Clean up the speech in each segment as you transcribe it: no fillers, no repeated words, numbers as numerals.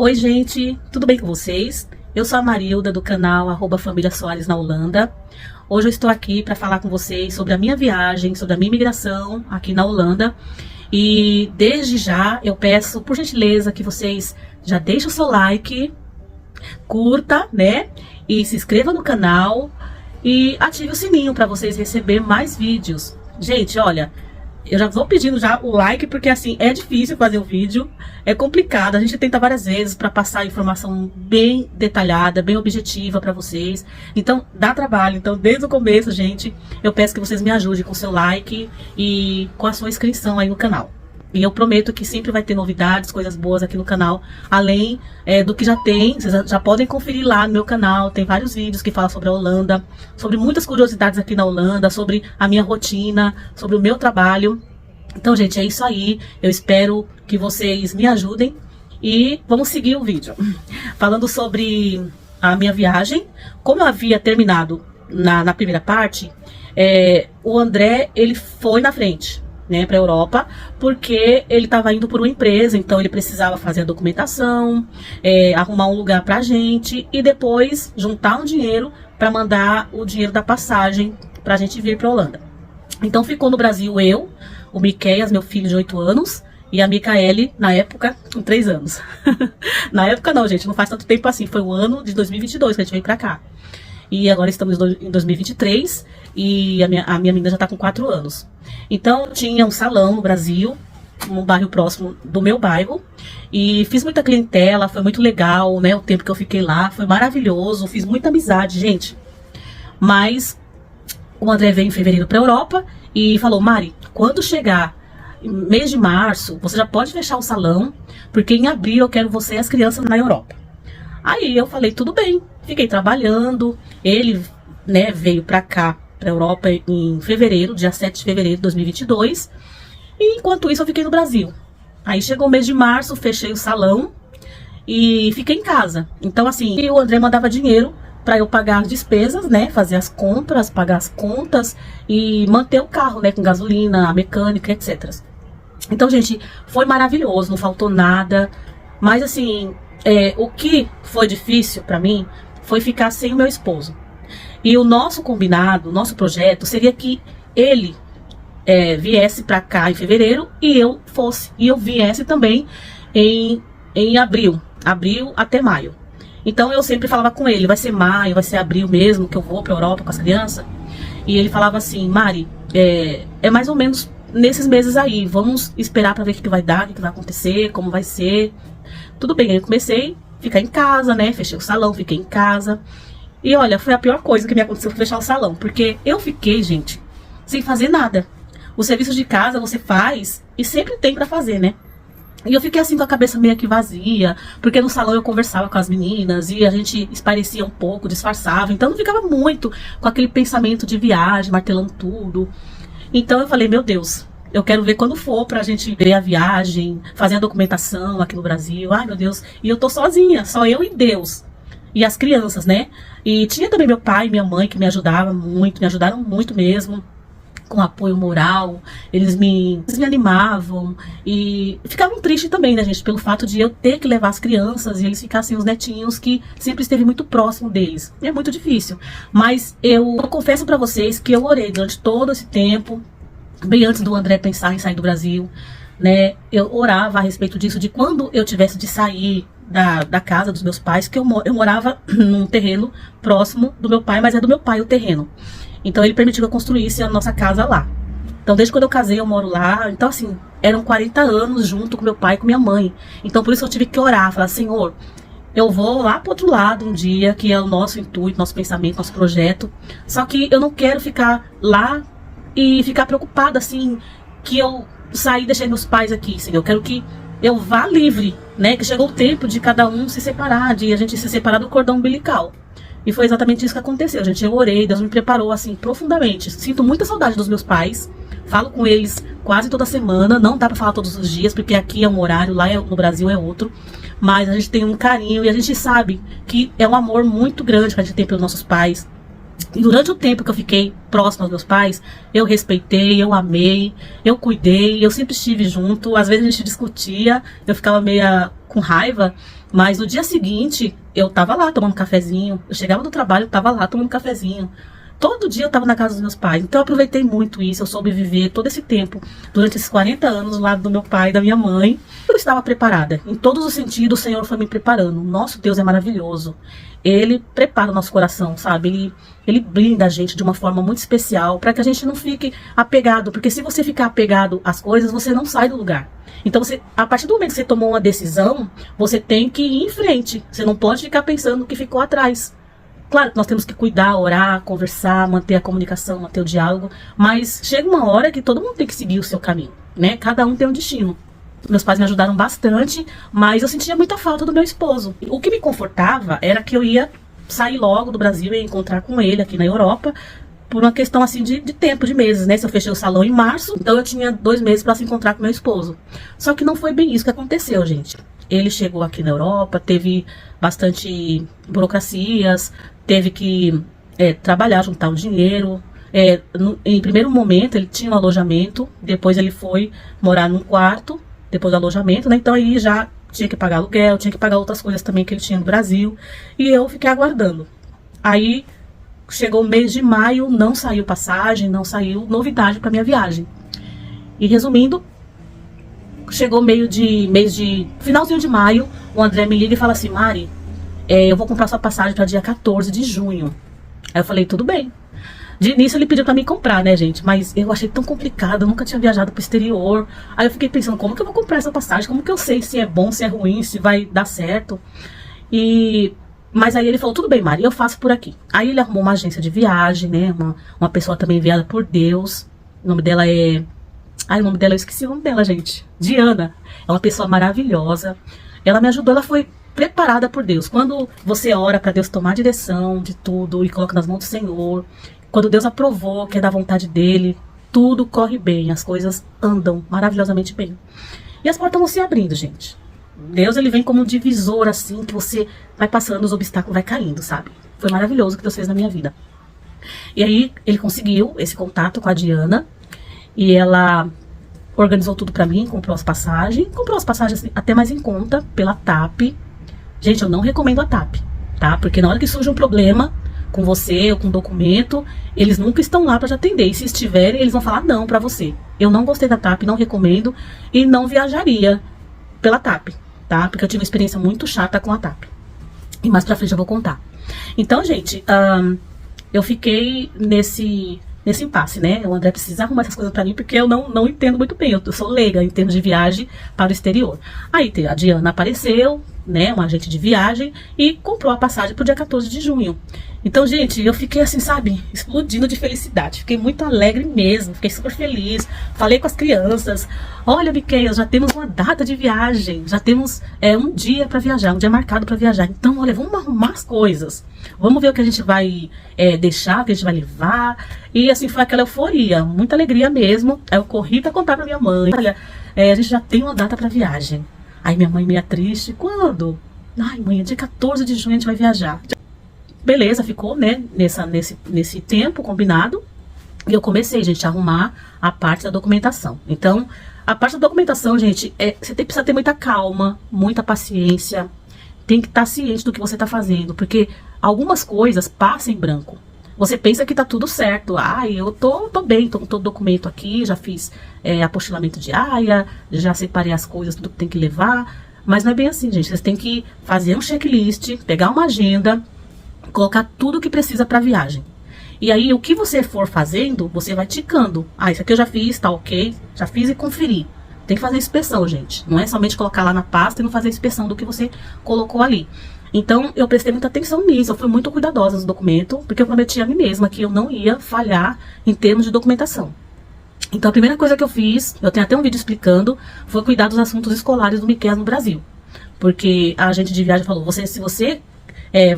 Oi gente, tudo bem com vocês? Eu sou a Marilda do canal @Família Soares na Holanda. Hoje eu estou aqui para falar com vocês sobre a minha viagem, sobre a minha imigração aqui na Holanda. E desde já eu peço, por gentileza, que vocês já deixem o seu like, curta, né? E se inscreva no canal e ative o sininho para vocês receberem mais vídeos. Gente, olha, eu já vou pedindo já o like, porque assim, é difícil fazer o vídeo, é complicado, a gente tenta várias vezes para passar informação bem detalhada, bem objetiva para vocês, então dá trabalho. Então desde o começo, gente, eu peço que vocês me ajudem com o seu like e com a sua inscrição aí no canal. E eu prometo que sempre vai ter novidades, coisas boas aqui no canal, além do que já tem. Vocês já podem conferir lá no meu canal, tem vários vídeos que falam sobre a Holanda, sobre muitas curiosidades aqui na Holanda, sobre a minha rotina, sobre o meu trabalho. Então, gente, é isso aí. Eu espero que vocês me ajudem e vamos seguir o vídeo. Falando sobre a minha viagem, como eu havia terminado na primeira parte, o André, ele foi na frente, né, para a Europa, porque ele estava indo por uma empresa, então ele precisava fazer a documentação, arrumar um lugar para a gente e depois juntar um dinheiro para mandar o dinheiro da passagem para a gente vir para a Holanda. Então ficou no Brasil eu, o Miqueias, meu filho de 8 anos, e a Micaele, na época, com 3 anos. Na época não, gente, não faz tanto tempo assim, foi o ano de 2022 que a gente veio para cá. E agora estamos em 2023 e a minha menina já está com 4 anos. Então, tinha um salão no Brasil, num bairro próximo do meu bairro. E fiz muita clientela, foi muito legal, né? O tempo que eu fiquei lá, foi maravilhoso, fiz muita amizade, gente. Mas o André veio em fevereiro para a Europa e falou: Mari, quando chegar mês de março, você já pode fechar o salão, porque em abril eu quero você e as crianças na Europa. Aí eu falei, tudo bem, fiquei trabalhando. Ele, né, veio pra cá, pra Europa em fevereiro, dia 7 de fevereiro de 2022. E enquanto isso eu fiquei no Brasil. Aí chegou o mês de março, fechei o salão e fiquei em casa. Então assim, o André mandava dinheiro pra eu pagar as despesas, né, fazer as compras, pagar as contas e manter o carro, né, com gasolina, a mecânica, etc. Então, gente, foi maravilhoso, não faltou nada. Mas assim, o que foi difícil pra mim foi ficar sem o meu esposo. E o nosso combinado, o nosso projeto seria que ele viesse pra cá em fevereiro e eu viesse também em abril até maio. Então eu sempre falava com ele, vai ser maio, vai ser abril mesmo que eu vou pra Europa com as crianças. E ele falava assim, Mari, é mais ou menos nesses meses aí, vamos esperar pra ver o que vai dar, o que vai acontecer, como vai ser. Tudo bem, aí eu comecei a ficar em casa, né, fechei o salão, fiquei em casa. E olha, foi a pior coisa que me aconteceu, foi fechar o salão, porque eu fiquei, gente, sem fazer nada. O serviço de casa você faz e sempre tem pra fazer, né? E eu fiquei assim com a cabeça meio que vazia, porque no salão eu conversava com as meninas e a gente esparecia um pouco, disfarçava. Então eu não ficava muito com aquele pensamento de viagem, martelando tudo. Então eu falei, meu Deus, eu quero ver quando for pra gente ver a viagem, fazer a documentação aqui no Brasil. Ai, meu Deus, e eu tô sozinha, só eu e Deus. E as crianças, né? E tinha também meu pai e minha mãe que me ajudaram muito mesmo, com apoio moral. Eles me animavam e ficavam tristes também, né, gente, pelo fato de eu ter que levar as crianças e eles ficassem os netinhos, que sempre esteve muito próximo deles. É muito difícil, mas eu confesso pra vocês que eu orei durante todo esse tempo, bem antes do André pensar em sair do Brasil, né? Eu orava a respeito disso, de quando eu tivesse de sair da casa dos meus pais, que eu morava num terreno próximo do meu pai, mas é do meu pai o terreno. Então ele permitiu que eu construísse a nossa casa lá. Então desde quando eu casei eu moro lá. Então assim, eram 40 anos junto com meu pai e com minha mãe. Então por isso eu tive que orar, falar, Senhor, eu vou lá pro outro lado um dia, que é o nosso intuito, nosso pensamento, nosso projeto. Só que eu não quero ficar lá e ficar preocupada assim, que eu saí e deixei meus pais aqui, Senhor. Eu quero que eu vá livre, né? Que chegou o tempo de cada um se separar, de a gente se separar do cordão umbilical. E foi exatamente isso que aconteceu, gente. Eu orei, Deus me preparou assim profundamente. Sinto muita saudade dos meus pais. Falo com eles quase toda semana. Não dá pra falar todos os dias, porque aqui é um horário, lá no Brasil é outro. Mas a gente tem um carinho e a gente sabe que é um amor muito grande que a gente tem pelos nossos pais. E durante o tempo que eu fiquei próximo aos meus pais, eu respeitei, eu amei, eu cuidei, eu sempre estive junto. Às vezes a gente discutia, eu ficava meio com raiva, mas no dia seguinte eu tava lá tomando cafezinho. Eu chegava do trabalho, eu tava lá tomando cafezinho. Todo dia eu estava na casa dos meus pais, então eu aproveitei muito isso, eu soube viver todo esse tempo, durante esses 40 anos, do lado do meu pai e da minha mãe. Eu estava preparada, em todos os sentidos o Senhor foi me preparando. Nosso Deus é maravilhoso, Ele prepara o nosso coração, sabe, Ele blinda a gente de uma forma muito especial, para que a gente não fique apegado, porque se você ficar apegado às coisas, você não sai do lugar. Então, a partir do momento que você tomou uma decisão, você tem que ir em frente, você não pode ficar pensando no que ficou atrás. Claro que nós temos que cuidar, orar, conversar, manter a comunicação, manter o diálogo, mas chega uma hora que todo mundo tem que seguir o seu caminho, né? Cada um tem um destino. Meus pais me ajudaram bastante, mas eu sentia muita falta do meu esposo. O que me confortava era que eu ia sair logo do Brasil e encontrar com ele aqui na Europa, por uma questão assim de tempo, de meses, né? Se eu fechei o salão em março, então eu tinha 2 meses para se encontrar com meu esposo. Só que não foi bem isso que aconteceu, gente. Ele chegou aqui na Europa, teve bastante burocracias, teve que trabalhar, juntar o dinheiro. Em primeiro momento ele tinha um alojamento, depois ele foi morar num quarto, depois do alojamento, né? Então aí já tinha que pagar aluguel, tinha que pagar outras coisas também que ele tinha no Brasil. E eu fiquei aguardando. Aí chegou o mês de maio, não saiu passagem, não saiu novidade para minha viagem. E resumindo, chegou finalzinho de maio, o André me liga e fala assim: Mari, eu vou comprar sua passagem para dia 14 de junho. Aí eu falei, tudo bem. De início ele pediu para mim comprar, né, gente? Mas eu achei tão complicado, eu nunca tinha viajado pro exterior. Aí eu fiquei pensando, como que eu vou comprar essa passagem? Como que eu sei se é bom, se é ruim, se vai dar certo? Mas aí ele falou, tudo bem, Mari, eu faço por aqui. Aí ele arrumou uma agência de viagem, né? Uma pessoa também enviada por Deus. O nome dela eu esqueci o nome dela, gente. Diana. É uma pessoa maravilhosa. Ela me ajudou, ela foi preparada por Deus. Quando você ora para Deus tomar a direção de tudo e coloca nas mãos do Senhor, quando Deus aprovou que é da vontade dele, tudo corre bem, as coisas andam maravilhosamente bem. E as portas vão se abrindo, gente. Deus, ele vem como um divisor, assim, que você vai passando, os obstáculos vai caindo, sabe? Foi maravilhoso o que Deus fez na minha vida. E aí, ele conseguiu esse contato com a Diana, e ela organizou tudo pra mim, comprou as passagens até mais em conta, pela TAP. Gente, eu não recomendo a TAP, tá? Porque na hora que surge um problema com você ou com documento, eles nunca estão lá pra te atender. E se estiverem, eles vão falar não pra você. Eu não gostei da TAP, não recomendo e não viajaria pela TAP, tá? Porque eu tive uma experiência muito chata com a TAP. E mais pra frente eu vou contar. Então, gente, eu fiquei nesse impasse, né? O André precisa arrumar essas coisas pra mim, porque eu não entendo muito bem. Eu sou leiga em termos de viagem para o exterior. Aí a Diana apareceu, né? Uma agente de viagem, e comprou a passagem pro dia 14 de junho. Então, gente, eu fiquei assim, sabe, explodindo de felicidade. Fiquei muito alegre mesmo, fiquei super feliz. Falei com as crianças: olha, Miqueias, já temos uma data de viagem, já temos um dia para viajar, um dia marcado para viajar. Então, olha, vamos arrumar as coisas. Vamos ver o que a gente vai deixar, o que a gente vai levar. E assim, foi aquela euforia, muita alegria mesmo. Aí eu corri para contar para minha mãe: olha, a gente já tem uma data para viagem. Aí minha mãe meio triste: quando? Ai, mãe, dia 14 de junho a gente vai viajar. Beleza, ficou, né, nesse tempo combinado. E eu comecei, gente, a arrumar a parte da documentação. Então, a parte da documentação, gente, você precisa ter muita calma, muita paciência. Tem que estar ciente do que você está fazendo, porque algumas coisas passam em branco. Você pensa que tá tudo certo. Eu tô bem, tô com todo o documento aqui, já fiz apostilamento de AIA, já separei as coisas, tudo que tem que levar. Mas não é bem assim, gente. Vocês têm que fazer um checklist, pegar uma agenda, colocar tudo o que precisa para a viagem. E aí, o que você for fazendo, você vai ticando. Isso aqui eu já fiz, tá ok. Já fiz e conferi. Tem que fazer inspeção, gente. Não é somente colocar lá na pasta e não fazer inspeção do que você colocou ali. Então, eu prestei muita atenção nisso. Eu fui muito cuidadosa no documento, porque eu prometi a mim mesma que eu não ia falhar em termos de documentação. Então, a primeira coisa que eu fiz, eu tenho até um vídeo explicando, foi cuidar dos assuntos escolares do Miqueias no Brasil. Porque a agente de viagem falou: se você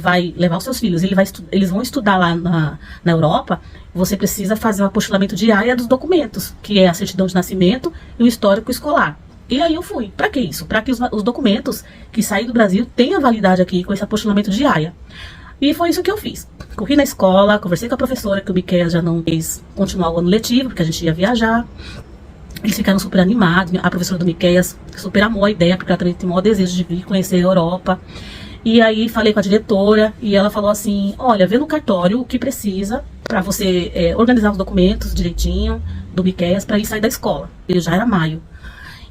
vai levar os seus filhos, eles vão estudar lá na Europa, você precisa fazer o apostilamento de AIA dos documentos, que é a certidão de nascimento e o histórico escolar. E aí eu fui. Para que isso? Para que os documentos que saem do Brasil tenham validade aqui com esse apostilamento de AIA. E foi isso que eu fiz. corri na escola, conversei com a professora que o Miqueias já não quis continuar o ano letivo, porque a gente ia viajar. Eles ficaram super animados, a professora do Miqueias super amou a ideia, porque ela também tem o maior desejo de vir conhecer a Europa. E aí falei com a diretora e ela falou assim, olha, vê no cartório o que precisa para você organizar os documentos direitinho do Miqueias para ir sair da escola. Ele já era maio.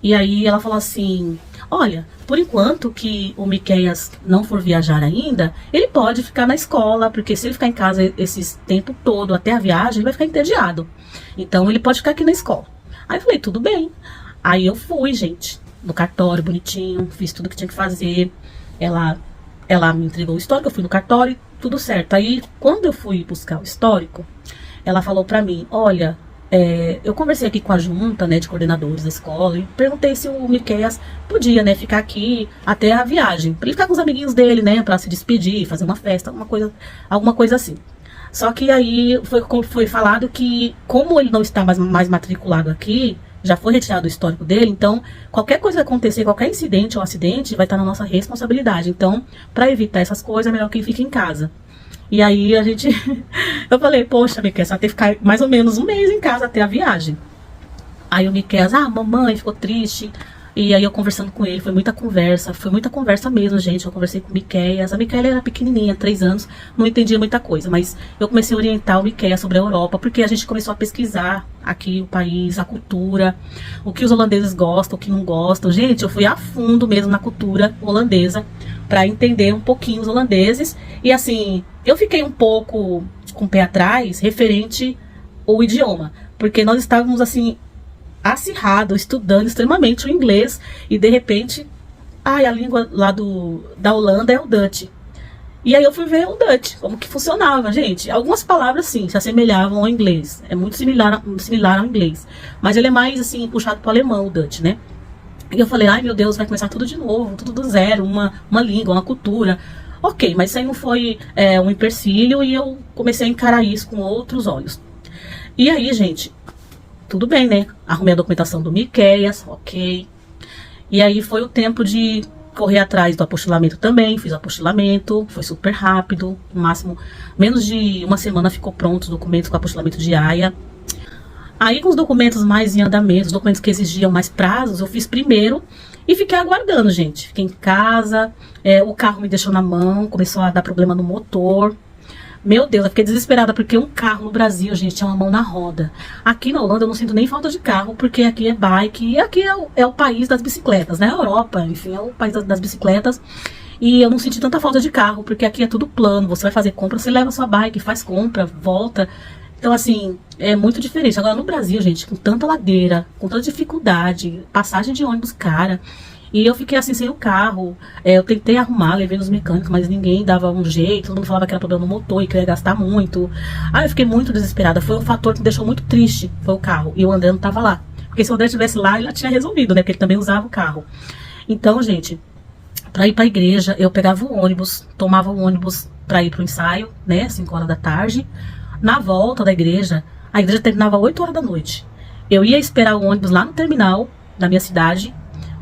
E aí ela falou assim, olha, por enquanto que o Miqueias não for viajar ainda, ele pode ficar na escola, porque se ele ficar em casa esse tempo todo até a viagem, ele vai ficar entediado. Então ele pode ficar aqui na escola. Aí eu falei, tudo bem. Aí eu fui, gente, no cartório, bonitinho, fiz tudo que tinha que fazer. Ela me entregou o histórico, eu fui no cartório, tudo certo. Aí, quando eu fui buscar o histórico, ela falou pra mim, olha, eu conversei aqui com a junta, né, de coordenadores da escola e perguntei se o Miqueias podia, né, ficar aqui até a viagem. Pra ele ficar com os amiguinhos dele, né, pra se despedir, fazer uma festa, alguma coisa assim. Só que aí foi falado que, como ele não está mais matriculado aqui, já foi retirado o histórico dele, então qualquer coisa que acontecer, qualquer incidente ou acidente, vai estar na nossa responsabilidade. Então, para evitar essas coisas, é melhor que ele fique em casa. E aí eu falei, poxa, Miqueias, você vai ter que ficar mais ou menos um mês em casa até a viagem. Aí o Miqueias, mamãe, ficou triste. E aí eu conversando com ele, foi muita conversa mesmo, gente. Eu conversei com o Miqueias. A Micaela era pequenininha, 3 anos, não entendia muita coisa, mas eu comecei a orientar o Miqueias sobre a Europa, porque a gente começou a pesquisar aqui o país, a cultura, o que os holandeses gostam, o que não gostam. Gente, eu fui a fundo mesmo na cultura holandesa, para entender um pouquinho os holandeses. E assim, eu fiquei um pouco com o pé atrás referente ao idioma, porque nós estávamos assim acirrado, estudando extremamente o inglês, e de repente, a língua lá da Holanda é o Dutch. E aí eu fui ver o Dutch, como que funcionava, gente. Algumas palavras, sim, se assemelhavam ao inglês. É muito similar ao inglês. Mas ele é mais, assim, puxado para o alemão, o Dutch, né? E eu falei, ai meu Deus, vai começar tudo de novo, tudo do zero, uma língua, uma cultura. Ok, mas isso aí não foi um empecilho, e eu comecei a encarar isso com outros olhos. E aí, gente, tudo bem, né? Arrumei a documentação do Miqueias, ok. E aí foi o tempo de correr atrás do apostilamento também. Fiz o apostilamento, foi super rápido. No máximo, menos de uma semana ficou pronto os documentos com o apostilamento de AIA. Aí com os documentos mais em andamento, os documentos que exigiam mais prazos, eu fiz primeiro e fiquei aguardando, gente. Fiquei em casa, o carro me deixou na mão, começou a dar problema no motor. Meu Deus, eu fiquei desesperada, porque um carro no Brasil, gente, é uma mão na roda. Aqui na Holanda eu não sinto nem falta de carro, porque aqui é bike, e aqui é o país das bicicletas, né? A Europa, enfim, é o país das bicicletas. E eu não senti tanta falta de carro, porque aqui é tudo plano, você vai fazer compra, você leva sua bike, faz compra, volta. Então, assim, é muito diferente. Agora, no Brasil, gente, com tanta ladeira, com tanta dificuldade, passagem de ônibus cara, e eu fiquei assim sem o carro. Eu tentei arrumar, levei nos mecânicos, mas ninguém dava um jeito. Todo mundo falava que era problema no motor e que eu ia gastar muito. Aí eu fiquei muito desesperada. Foi um fator que me deixou muito triste, foi o carro. E o André não tava lá. Porque se o André estivesse lá, ele já tinha resolvido, né? Porque ele também usava o carro. Então, gente, pra ir pra igreja, eu pegava o ônibus, tomava o ônibus pra ir pro ensaio, né? 5 horas da tarde. Na volta da igreja, a igreja terminava 8 horas da noite. Eu ia esperar o ônibus lá no terminal da minha cidade.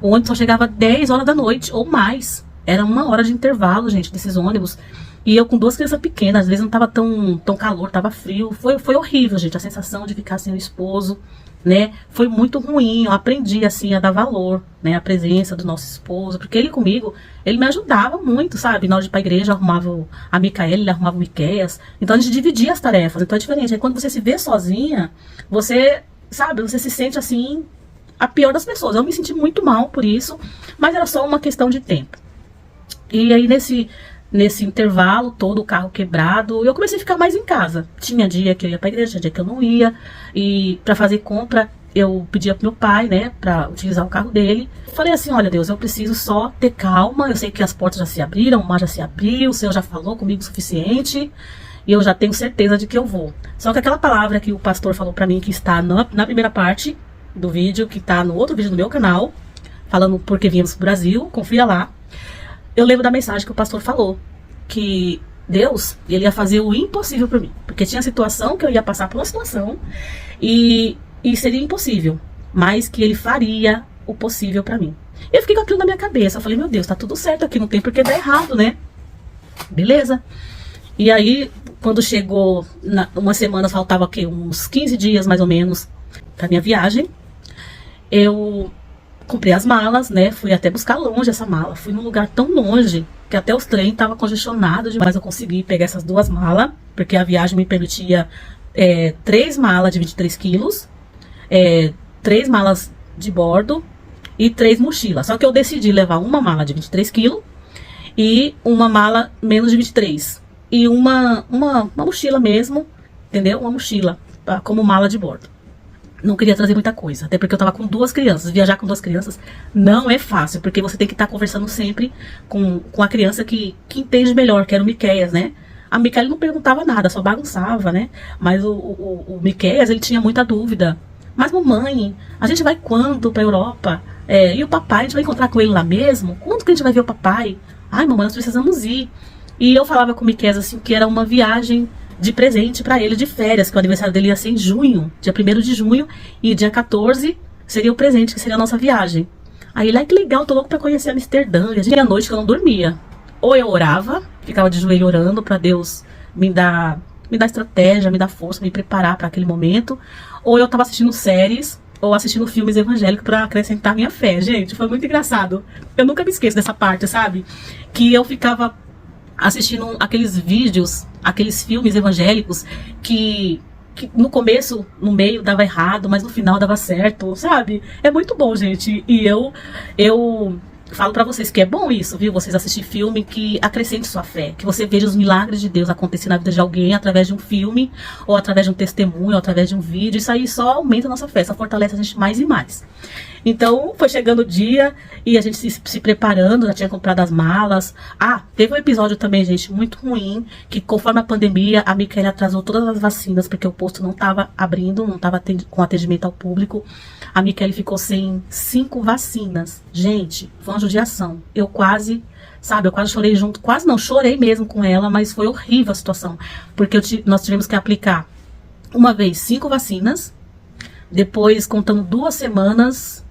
O ônibus só chegava 10 horas da noite ou mais. Era 1 hora de intervalo, gente, desses ônibus. E eu com 2 crianças pequenas, às vezes não tava tão calor, tava frio. Foi horrível, gente, a sensação de ficar sem o esposo, né? Foi muito ruim. Eu aprendi, assim, a dar valor, né? A presença do nosso esposo. Porque ele comigo, ele me ajudava muito, sabe? Na hora de ir pra igreja, eu arrumava a Micaela, ele arrumava o Miqueias. Então a gente dividia as tarefas. Então é diferente. Aí quando você se vê sozinha, você, sabe? Você se sente assim, a pior das pessoas. Eu me senti muito mal por isso, mas era só uma questão de tempo. E aí nesse intervalo todo, o carro quebrado, eu comecei a ficar mais em casa. Tinha dia que eu ia pra igreja, tinha dia que eu não ia. E pra fazer compra, eu pedia pro meu pai, né, pra utilizar o carro dele. Falei assim, olha Deus, eu preciso só ter calma. Eu sei que as portas já se abriram, o mar já se abriu, o Senhor já falou comigo o suficiente. E eu já tenho certeza de que eu vou. Só que aquela palavra que o pastor falou pra mim, que está na primeira parte do vídeo, que tá no outro vídeo do meu canal, falando porque viemos pro Brasil, confia lá. Eu lembro da mensagem que o pastor falou, que Deus, ele ia fazer o impossível por mim, porque tinha situação que eu ia passar por uma situação e seria impossível, mas que ele faria o possível pra mim. Eu fiquei com aquilo na minha cabeça, eu falei, meu Deus, tá tudo certo aqui, não tem por que dar errado, né? Beleza. E aí, quando chegou, uma semana, faltava aqui, uns 15 dias mais ou menos para minha viagem, eu comprei as malas, né? Fui até buscar longe essa mala. Fui num lugar tão longe que até os trens estavam congestionados demais. Eu consegui pegar essas 2 malas, porque a viagem me permitia 3 malas de 23 quilos, 3 malas de bordo e 3 mochilas. Só que eu decidi levar uma mala de 23 quilos e uma mala menos de 23. E uma mochila mesmo, entendeu? Uma mochila como mala de bordo. Não queria trazer muita coisa, até porque eu tava com 2 crianças. Viajar com 2 crianças não é fácil, porque você tem que estar conversando sempre com a criança que entende melhor, que era o Miqueias, né? A Micaela não perguntava nada, só bagunçava, né? Mas o Miqueias, ele tinha muita dúvida. Mas mamãe, a gente vai quando pra Europa? E o papai, a gente vai encontrar com ele lá mesmo? Quando que a gente vai ver o papai? Ai, mamãe, nós precisamos ir. E eu falava com o Miqueias assim, que era uma viagem de presente para ele de férias, que o aniversário dele ia ser em junho, dia 1º de junho, e dia 14 seria o presente, que seria a nossa viagem. Aí ele, ai que legal, tô louco pra conhecer Amsterdã. E a noite que eu não dormia. Ou eu orava, ficava de joelho orando para Deus me dar estratégia, me dar força, me preparar para aquele momento. Ou eu tava assistindo séries, ou assistindo filmes evangélicos para acrescentar minha fé. Gente, foi muito engraçado. Eu nunca me esqueço dessa parte, sabe? Que eu ficava assistindo aqueles vídeos, aqueles filmes evangélicos que no começo, no meio dava errado, mas no final dava certo, sabe? É muito bom, gente. E eu falo pra vocês que é bom isso, viu? Vocês assistir filme que acrescente sua fé, que você veja os milagres de Deus acontecer na vida de alguém através de um filme, ou através de um testemunho, ou através de um vídeo. Isso aí só aumenta a nossa fé, só fortalece a gente mais e mais. Então, foi chegando o dia e a gente se preparando, já tinha comprado as malas. Teve um episódio também, gente, muito ruim, que conforme a pandemia, a Micaela atrasou todas as vacinas, porque o posto não estava abrindo, não estava com atendimento ao público. A Micaela ficou sem 5 vacinas. Gente, foi uma judiação. Eu quase chorei junto, quase não, chorei mesmo com ela, mas foi horrível a situação, porque nós tivemos que aplicar uma vez 5 vacinas, depois contando 2 semanas,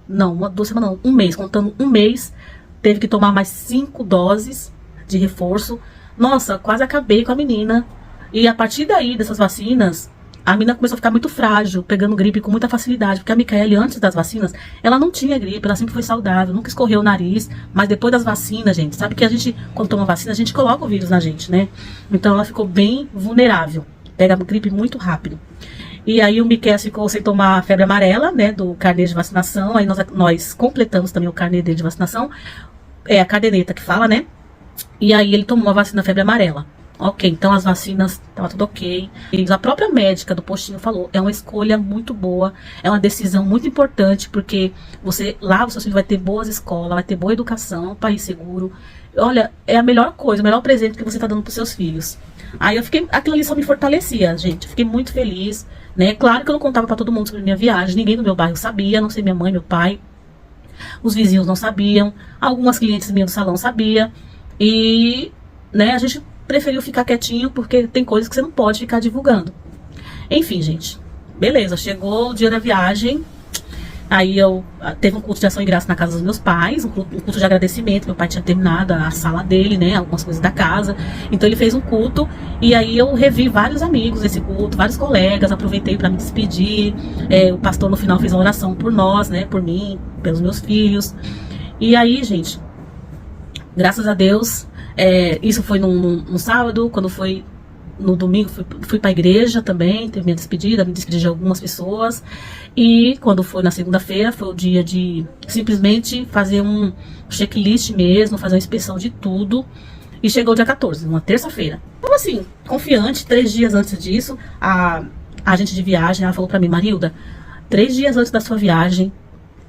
um mês, contando um mês, teve que tomar mais 5 doses de reforço. Nossa, quase acabei com a menina. E a partir daí, dessas vacinas, a menina começou a ficar muito frágil, pegando gripe com muita facilidade, porque a Micaela, antes das vacinas, ela não tinha gripe, ela sempre foi saudável, nunca escorreu o nariz, mas depois das vacinas, gente, sabe que a gente, quando toma vacina, a gente coloca o vírus na gente, né? Então ela ficou bem vulnerável, pega a gripe muito rápido. E aí o Miqueias ficou sem tomar a febre amarela, né, do carnê de vacinação. Aí nós completamos também o carnê dele de vacinação. É a caderneta que fala, né? E aí ele tomou a vacina da febre amarela. Ok, então as vacinas, tava tudo ok. E a própria médica do postinho falou, é uma escolha muito boa, é uma decisão muito importante, porque lá o seu filho vai ter boas escolas, vai ter boa educação, um país seguro. Olha, é a melhor coisa, o melhor presente que você tá dando pros seus filhos. Aí aquilo ali só me fortalecia, gente. Eu fiquei muito feliz, né? Claro que eu não contava pra todo mundo sobre minha viagem, ninguém do meu bairro sabia, a não sei minha mãe, meu pai. Os vizinhos não sabiam, algumas clientes minhas do salão sabiam. E, né, a gente preferiu ficar quietinho, porque tem coisas que você não pode ficar divulgando. Enfim, gente, beleza, chegou o dia da viagem. Aí teve um culto de ação e graça na casa dos meus pais, um culto de agradecimento. Meu pai tinha terminado a sala dele, né, algumas coisas da casa. Então ele fez um culto, e aí eu revi vários amigos desse culto, vários colegas, aproveitei para me despedir. O pastor no final fez uma oração por nós, né, por mim, pelos meus filhos. E aí, gente, graças a Deus, isso foi num sábado. Quando foi no domingo, fui para a igreja também, teve me despedi de algumas pessoas. E quando foi na segunda-feira, foi o dia de simplesmente fazer um checklist mesmo, fazer uma inspeção de tudo. E chegou o dia 14, uma terça-feira. Então assim, confiante, 3 dias antes disso, a agente de viagem, ela falou para mim, Marilda, 3 dias antes da sua viagem,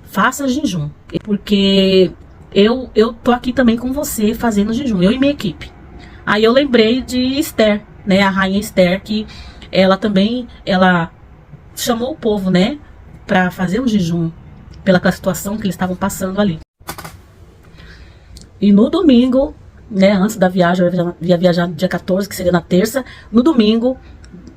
faça jejum. Porque eu tô aqui também com você fazendo jejum, eu e minha equipe. Aí eu lembrei de Esther, né, a rainha Esther, que ela chamou o povo, né, para fazer um jejum pela situação que eles estavam passando ali. E no domingo, né, antes da viagem, eu ia viajar no dia 14, que seria na terça. No domingo,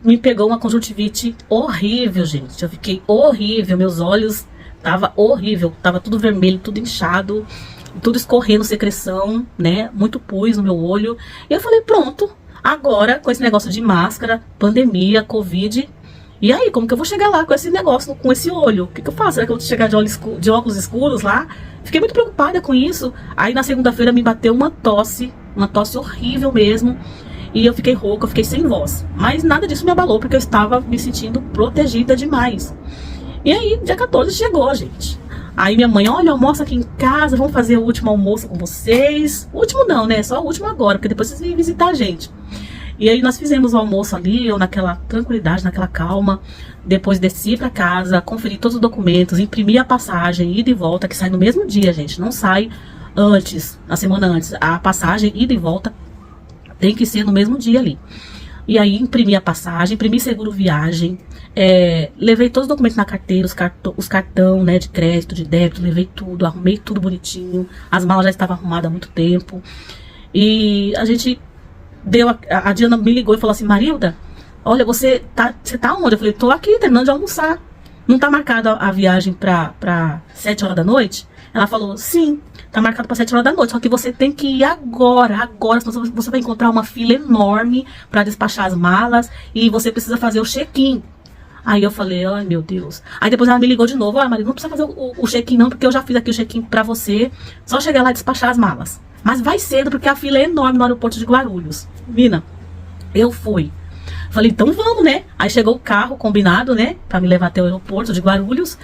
me pegou uma conjuntivite horrível, gente. Eu fiquei horrível, meus olhos tava horrível, tava tudo vermelho, tudo inchado, tudo escorrendo, secreção, né, muito pus no meu olho. E eu falei, pronto, Agora, com esse negócio de máscara, pandemia, Covid, e aí, como que eu vou chegar lá com esse negócio, com esse olho? O que eu faço? Será que eu vou chegar de óculos escuros lá? Fiquei muito preocupada com isso. Aí na segunda-feira me bateu uma tosse horrível mesmo. E eu fiquei rouca, eu fiquei sem voz. Mas nada disso me abalou, porque eu estava me sentindo protegida demais. E aí, dia 14 chegou, gente. Aí minha mãe, olha, almoça aqui em casa, vamos fazer o último almoço com vocês. O último não, né? Só o último agora, porque depois vocês vêm visitar a gente. E aí nós fizemos o almoço ali, eu naquela tranquilidade, naquela calma. Depois desci pra casa, conferi todos os documentos, imprimi a passagem, ida e volta, que sai no mesmo dia, gente. Não sai antes, na semana antes. A passagem, ida e volta, tem que ser no mesmo dia ali. E aí imprimi a passagem, imprimi seguro viagem, levei todos os documentos na carteira, os cartão, né, de crédito, de débito, levei tudo, arrumei tudo bonitinho. As malas já estavam arrumadas há muito tempo. E a gente a Diana me ligou e falou assim, Marilda, olha, você tá onde? Eu falei, tô aqui terminando de almoçar. Não tá marcada a viagem pra 7 horas da noite? Ela falou, sim, tá marcado pra 7 horas da noite, só que você tem que ir agora, senão você vai encontrar uma fila enorme pra despachar as malas e você precisa fazer o check-in. Aí eu falei, ai meu Deus. Aí depois ela me ligou de novo, Maria, não precisa fazer o check-in não, porque eu já fiz aqui o check-in pra você, só chegar lá e despachar as malas. Mas vai cedo, porque a fila é enorme no aeroporto de Guarulhos. Mina, eu fui. Falei, então vamos, né? Aí chegou o carro combinado, né? Pra me levar até o aeroporto de Guarulhos.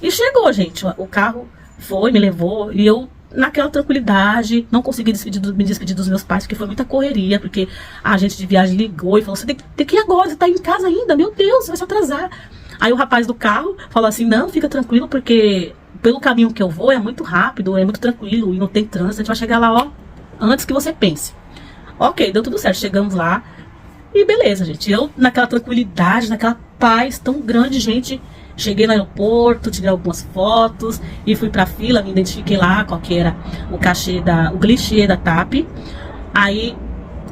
E chegou, gente. O carro foi, me levou. E eu, naquela tranquilidade, não consegui me despedir dos meus pais, porque foi muita correria. Porque a agente de viagem ligou e falou, você tem que ir agora, você tá em casa ainda. Meu Deus, você vai se atrasar. Aí o rapaz do carro falou assim, não, fica tranquilo, porque pelo caminho que eu vou é muito rápido, é muito tranquilo e não tem trânsito. A gente vai chegar lá, ó, antes que você pense. Ok, deu tudo certo, chegamos lá. E beleza, gente. Eu, naquela tranquilidade, naquela paz tão grande, gente, cheguei no aeroporto, tirei algumas fotos e fui pra fila, me identifiquei lá qual que era o cachê o clichê da TAP. Aí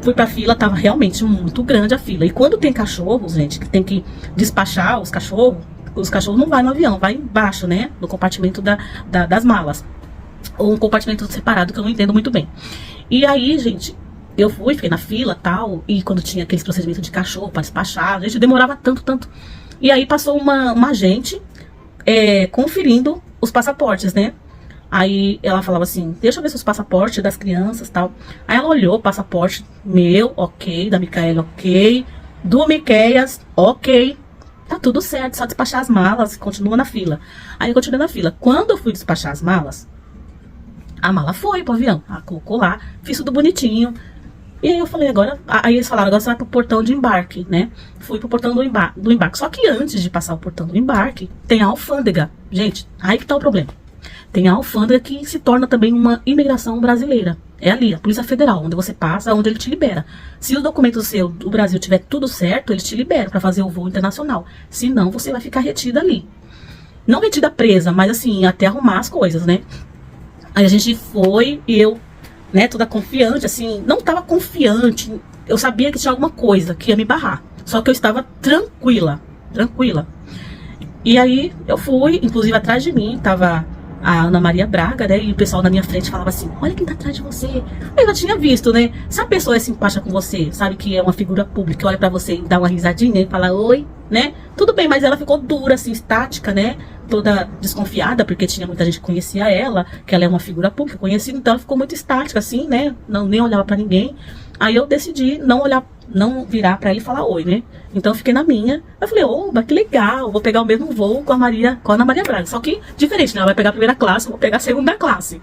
fui pra fila, tava realmente muito grande a fila. E quando tem cachorros, gente, que tem que despachar os cachorros não vai no avião, vai embaixo, né, no compartimento das malas. Ou um compartimento separado, que eu não entendo muito bem. E aí, gente, eu fui, fiquei na fila tal, e quando tinha aqueles procedimentos de cachorro para despachar, a gente demorava tanto. E aí passou uma agente conferindo os passaportes, né? Aí ela falava assim, deixa eu ver se os passaportes das crianças tal. Aí ela olhou o passaporte meu, ok, da Micaela, ok, do Miqueias, ok, tá tudo certo, só despachar as malas, continua na fila. Aí eu continuei na fila. Quando eu fui despachar as malas, a mala foi pro avião, ela colocou lá, fiz tudo bonitinho. E aí eu falei, aí eles falaram, agora você vai pro portão de embarque, né? Fui pro portão do embarque. Só que antes de passar o portão do embarque, tem a alfândega. Gente, aí que tá o problema. Tem a alfândega que se torna também uma imigração brasileira. É ali, a Polícia Federal, onde você passa, onde ele te libera. Se os documentos seu do Brasil tiver tudo certo, eles te liberam para fazer o voo internacional. Se não, você vai ficar retida ali. Não retida presa, mas assim, até arrumar as coisas, né? Aí a gente foi e eu, né, toda confiante, assim, não tava confiante. Eu sabia que tinha alguma coisa que ia me barrar. Só que eu estava tranquila. E aí eu fui, inclusive atrás de mim tava a Ana Maria Braga, né? E o pessoal na minha frente falava assim, olha quem tá atrás de você. Eu já tinha visto, né? Se a pessoa é simpática com você, sabe que é uma figura pública, olha pra você e dá uma risadinha e fala oi, né? Tudo bem, mas ela ficou dura, assim, estática, né? Toda desconfiada, porque tinha muita gente que conhecia ela, que ela é uma figura pública, conhecida, então ela ficou muito estática, assim, né? Nem olhava pra ninguém. Aí eu decidi não virar pra ele e falar oi, né? Então eu fiquei na minha. Eu falei, oba, que legal, vou pegar o mesmo voo com a Ana Maria Braga. Só que diferente, né? Ela vai pegar a primeira classe, eu vou pegar a segunda classe.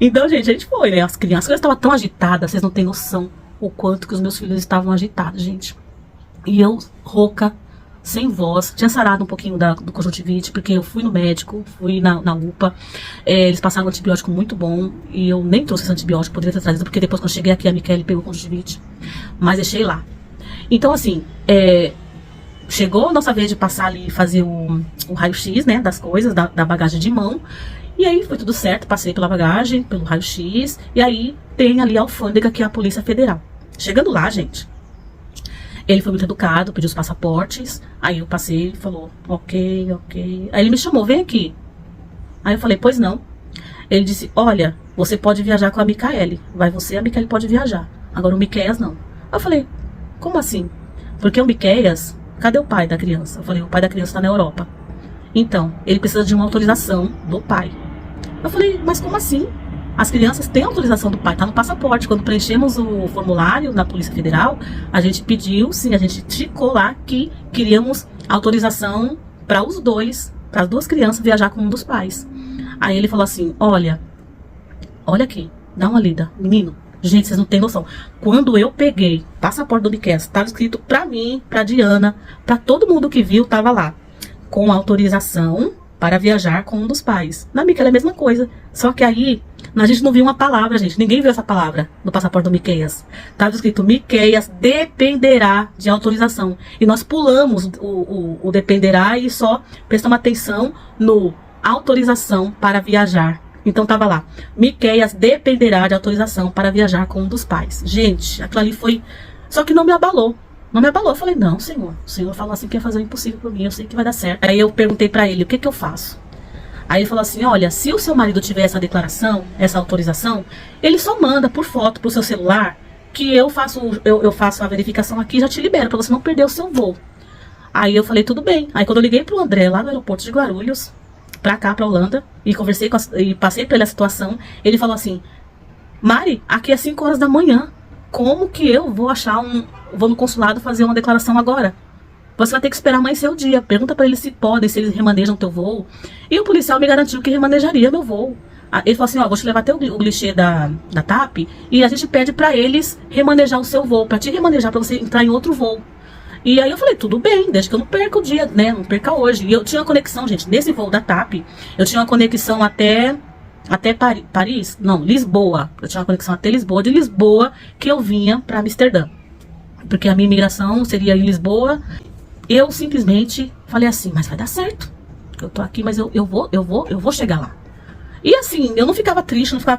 Então, gente, a gente foi, né? As crianças estavam tão agitadas, vocês não têm noção o quanto que os meus filhos estavam agitados, gente. E eu, rouca, sem voz, tinha sarado um pouquinho do conjuntivite, porque eu fui no médico, fui na UPA, eles passaram um antibiótico muito bom, e eu nem trouxe esse antibiótico, poderia ter trazido, porque depois quando eu cheguei aqui, a Micaele pegou conjuntivite, mas deixei lá. Então, assim, chegou a nossa vez de passar ali e fazer o raio-x, né, das coisas, da bagagem de mão, e aí foi tudo certo, passei pela bagagem, pelo raio-x, e aí tem ali a alfândega, que é a Polícia Federal. Chegando lá, gente, ele foi muito educado, pediu os passaportes. Aí eu passei e falou, ok. Aí ele me chamou, vem aqui. Aí eu falei, pois não. Ele disse, olha, você pode viajar com a Micaele. Vai você, a Micaele pode viajar. Agora o Miqueias não. Aí eu falei, Como assim? Porque o Miqueias, cadê o pai da criança? Eu falei, o pai da criança está na Europa. Então, ele precisa de uma autorização do pai. Eu falei, mas como assim? As crianças têm autorização do pai, tá no passaporte. Quando preenchemos o formulário na Polícia Federal, a gente pediu, sim, a gente ticou lá que queríamos autorização para os dois, para as duas crianças viajar com um dos pais. Aí ele falou assim, olha aqui, dá uma lida, menino. Gente, vocês não têm noção. Quando eu peguei o passaporte do Miqueias, estava escrito pra mim, pra Diana, pra todo mundo que viu, tava lá. Com autorização para viajar com um dos pais. Na Miqueias é a mesma coisa. Só que aí, a gente não viu uma palavra, gente. Ninguém viu essa palavra no passaporte do Miqueias. Tava escrito, Miqueias dependerá de autorização. E nós pulamos o dependerá e só prestamos atenção no autorização para viajar. Então tava lá, Miqueias dependerá de autorização para viajar com um dos pais. Gente, aquilo ali foi... Só que não me abalou. Não me abalou. Eu falei, não, senhor. O senhor falou assim que ia fazer o impossível por mim. Eu sei que vai dar certo. Aí eu perguntei pra ele, o que que eu faço? Aí ele falou assim, olha, se o seu marido tiver essa declaração, essa autorização, ele só manda por foto pro seu celular que eu faço a verificação aqui e já te libero, pra você não perder o seu voo. Aí eu falei, tudo bem. Aí quando eu liguei pro André lá no aeroporto de Guarulhos, pra cá, pra Holanda, e conversei e passei pela situação, ele falou assim, Mari, aqui é 5 horas da manhã, como que eu vou vou no consulado fazer uma declaração agora? Você vai ter que esperar amanhecer o dia, pergunta pra eles se podem, se eles remanejam teu voo. E o policial me garantiu que remanejaria meu voo. Ele falou assim, ó, vou te levar até o guichê da TAP, e a gente pede pra eles remanejar o seu voo, pra te remanejar, pra você entrar em outro voo. E aí eu falei, tudo bem, desde que eu não perca o dia, né, não perca hoje. E eu tinha uma conexão, gente, nesse voo da TAP, eu tinha uma conexão até Paris, não, Lisboa. Eu tinha uma conexão até Lisboa, de Lisboa que eu vinha para Amsterdã. Porque a minha imigração seria em Lisboa. Eu simplesmente falei assim, mas vai dar certo. Eu tô aqui, mas eu vou chegar lá. E assim, eu não ficava triste, não ficava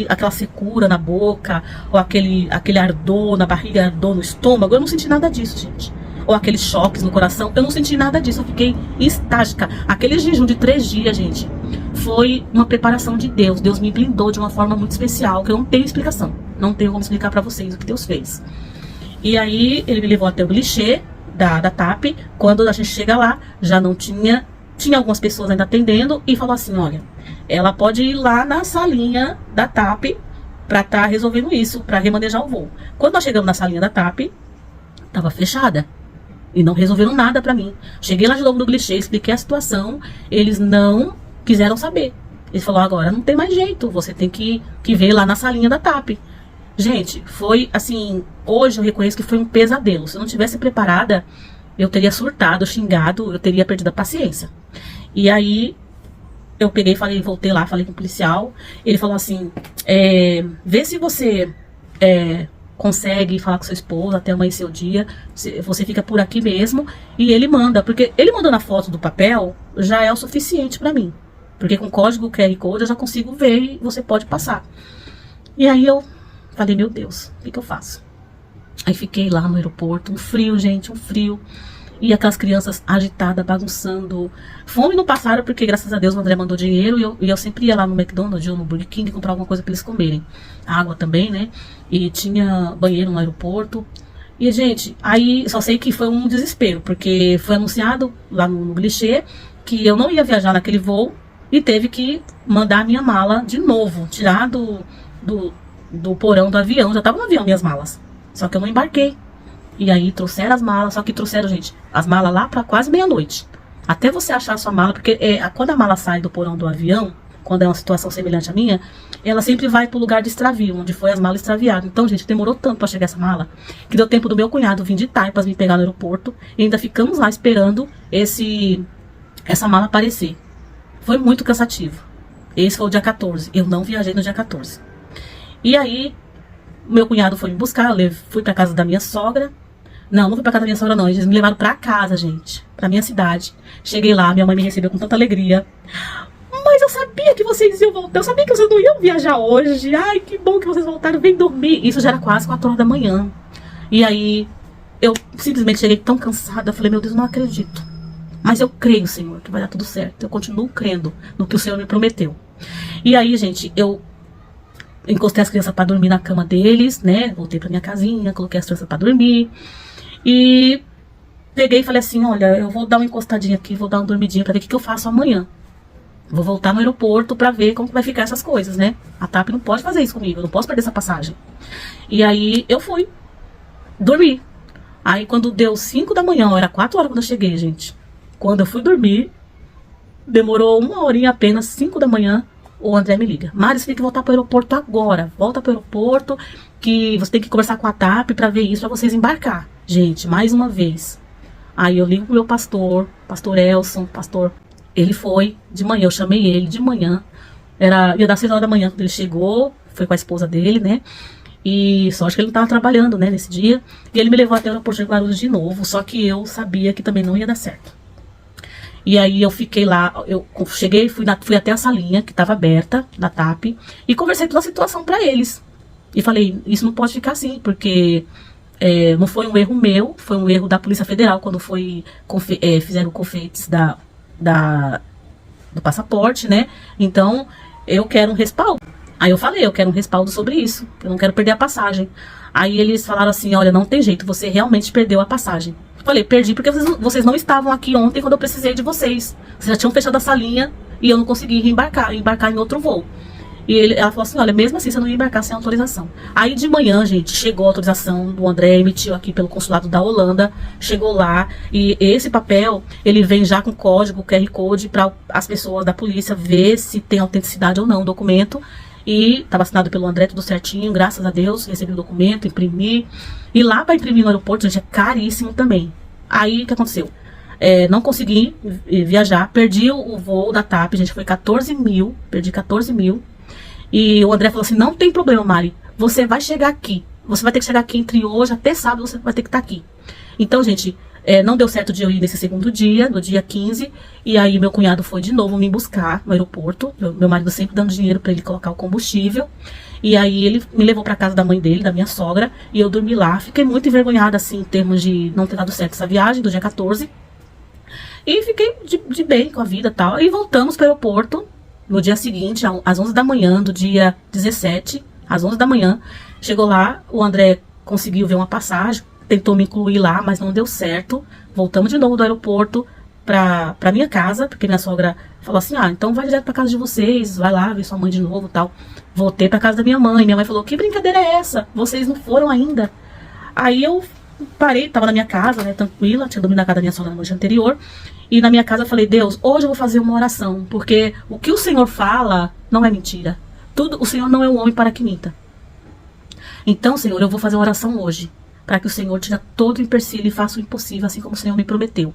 aquela secura na boca, ou aquele ardor na barriga, ardor no estômago. Eu não senti nada disso, gente. Ou aqueles choques no coração, eu não senti nada disso. Eu fiquei estática. Aquele jejum de 3 dias, gente, foi uma preparação de Deus. Deus me blindou de uma forma muito especial, que eu não tenho explicação. Não tenho como explicar pra vocês o que Deus fez. E aí, ele me levou até o guichê da TAP. Quando a gente chega lá, já não tinha algumas pessoas ainda atendendo, e falou assim, olha, ela pode ir lá na salinha da TAP pra estar resolvendo isso, pra remanejar o voo. Quando nós chegamos na salinha da TAP, tava fechada. E não resolveram nada pra mim. Cheguei lá de novo no guichê, expliquei a situação, eles não quiseram saber. Eles falaram, agora não tem mais jeito, você tem que ver lá na salinha da TAP. Gente, foi assim, hoje eu reconheço que foi um pesadelo. Se eu não tivesse preparada, eu teria surtado, xingado, eu teria perdido a paciência. E aí, eu peguei, voltei lá, falei com o policial. Ele falou assim, vê se você consegue falar com sua esposa até amanhecer o dia. Você fica por aqui mesmo. E ele manda, porque ele mandando a foto do papel já é o suficiente pra mim. Porque com código QR Code eu já consigo ver e você pode passar. E aí eu falei, meu Deus, o que eu faço? Aí fiquei lá no aeroporto, um frio, gente, um frio. E aquelas crianças agitadas, bagunçando. Fome não passaram, porque graças a Deus o André mandou dinheiro. E eu sempre ia lá no McDonald's ou no Burger King comprar alguma coisa pra eles comerem. Água também, né? E tinha banheiro no aeroporto. E, gente, aí só sei que foi um desespero. Porque foi anunciado lá no guichê que eu não ia viajar naquele voo. E teve que mandar a minha mala de novo. Tirar do porão do avião. Já tava no avião minhas malas. Só que eu não embarquei. E aí trouxeram as malas, só que trouxeram, gente, as malas lá pra quase meia-noite. Até você achar a sua mala, porque quando a mala sai do porão do avião, quando é uma situação semelhante à minha, ela sempre vai pro lugar de extravio, onde foi as malas extraviadas. Então, gente, demorou tanto pra chegar essa mala, que deu tempo do meu cunhado vir de Taipas me pegar no aeroporto, e ainda ficamos lá esperando essa mala aparecer. Foi muito cansativo. Esse foi o dia 14, eu não viajei no dia 14. E aí, meu cunhado foi me buscar, eu fui pra casa da minha sogra. Não fui pra casa da minha sogra não, eles me levaram pra casa, gente, pra minha cidade. Cheguei lá, minha mãe me recebeu com tanta alegria. Mas eu sabia que vocês iam voltar, eu sabia que vocês não iam viajar hoje. Ai, que bom que vocês voltaram, vem dormir. Isso já era quase 4 horas da manhã. E aí, eu simplesmente cheguei tão cansada, eu falei, meu Deus, não acredito. Mas eu creio, Senhor, que vai dar tudo certo. Eu continuo crendo no que o Senhor me prometeu. E aí, gente, eu encostei as crianças para dormir na cama deles, né? Voltei para minha casinha, coloquei as crianças para dormir. E peguei e falei assim, olha, eu vou dar uma encostadinha aqui, vou dar uma dormidinha para ver o que eu faço amanhã. Vou voltar no aeroporto para ver como vai ficar essas coisas, né? A TAP não pode fazer isso comigo, eu não posso perder essa passagem. E aí eu fui dormir. Aí quando deu 5 da manhã, era 4 horas quando eu cheguei, gente. Quando eu fui dormir, demorou 1 horinha apenas, 5 da manhã, o André me liga. Mari, você tem que voltar para o aeroporto agora. Volta para o aeroporto, que você tem que conversar com a TAP para ver isso, para vocês embarcar. Gente, mais uma vez. Aí eu ligo pro meu pastor Elson, ele foi de manhã, eu chamei ele de manhã. Ia dar 6 horas da manhã quando ele chegou, foi com a esposa dele, né? E só acho que ele não estava trabalhando, né, nesse dia. E ele me levou até o aeroporto de Guarulhos de novo, só que eu sabia que também não ia dar certo. E aí eu fiquei lá, eu cheguei, fui até a salinha que estava aberta, da TAP, e conversei toda a situação para eles. E falei, isso não pode ficar assim, porque não foi um erro meu, foi um erro da Polícia Federal, quando fizeram confetes do passaporte, né? Então, eu quero um respaldo. Aí eu falei, eu quero um respaldo sobre isso, eu não quero perder a passagem. Aí eles falaram assim, olha, não tem jeito, você realmente perdeu a passagem. Eu falei, perdi porque vocês não estavam aqui ontem quando eu precisei de vocês. Vocês já tinham fechado a salinha e eu não consegui embarcar em outro voo. E ela falou assim, olha, mesmo assim você não ia embarcar sem autorização. Aí de manhã, gente, chegou a autorização do André, emitiu aqui pelo consulado da Holanda, chegou lá, e esse papel, ele vem já com código, QR Code, para as pessoas da polícia ver se tem autenticidade ou não o documento. E estava assinado pelo André, tudo certinho, graças a Deus, recebi o documento, imprimi. E lá para imprimir no aeroporto, gente, é caríssimo também. Aí, o que aconteceu? Não consegui viajar, perdi o voo da TAP, gente, foi 14 mil, perdi 14 mil. E o André falou assim, não tem problema, Mari, você vai chegar aqui. Você vai ter que chegar aqui entre hoje até sábado, você vai ter que estar aqui. Então, gente, não deu certo de eu ir nesse segundo dia, no dia 15. E aí meu cunhado foi de novo me buscar no aeroporto. Meu marido sempre dando dinheiro para ele colocar o combustível. E aí ele me levou para casa da mãe dele, da minha sogra. E eu dormi lá. Fiquei muito envergonhada, assim, em termos de não ter dado certo essa viagem do dia 14. E fiquei de bem com a vida e tal. E voltamos para o aeroporto. No dia seguinte, às 11 da manhã, do dia 17, às 11 da manhã, chegou lá, o André conseguiu ver uma passagem, tentou me incluir lá, mas não deu certo. Voltamos de novo do aeroporto pra minha casa, porque minha sogra falou assim, então vai direto pra casa de vocês, vai lá ver sua mãe de novo e tal. Voltei pra casa da minha mãe falou, que brincadeira é essa? Vocês não foram ainda? Aí eu parei, tava na minha casa, né, tranquila, tinha dormido na casa da minha sogra na noite anterior. E na minha casa eu falei, Deus, hoje eu vou fazer uma oração, porque o que o Senhor fala não é mentira. O Senhor não é um homem para que minta. Então, Senhor, eu vou fazer uma oração hoje, para que o Senhor tire todo o empecilho e faça o impossível, assim como o Senhor me prometeu.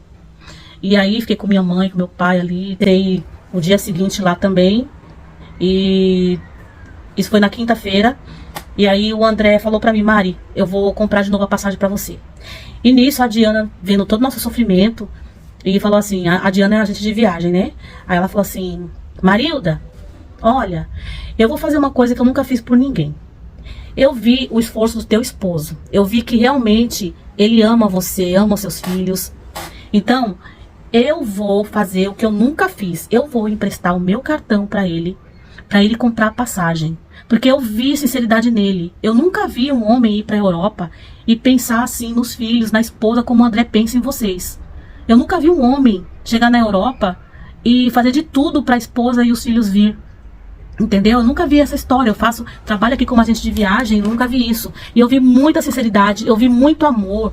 E aí fiquei com minha mãe, com meu pai ali, dei o dia seguinte lá também. E isso foi na quinta-feira. E aí o André falou pra mim, Mari, eu vou comprar de novo a passagem pra você. E nisso a Diana, vendo todo o nosso sofrimento, e falou assim, a Diana é agente de viagem, né? Aí ela falou assim, Marilda, olha, eu vou fazer uma coisa que eu nunca fiz por ninguém. Eu vi o esforço do teu esposo. Eu vi que realmente ele ama você, ama os seus filhos. Então, eu vou fazer o que eu nunca fiz. Eu vou emprestar o meu cartão para ele comprar a passagem. Porque eu vi sinceridade nele. Eu nunca vi um homem ir para a Europa e pensar assim nos filhos, na esposa, como o André pensa em vocês. Eu nunca vi um homem chegar na Europa e fazer de tudo para a esposa e os filhos vir. Entendeu? Eu nunca vi essa história. Eu trabalho aqui como agente de viagem, nunca vi isso. E eu vi muita sinceridade, eu vi muito amor,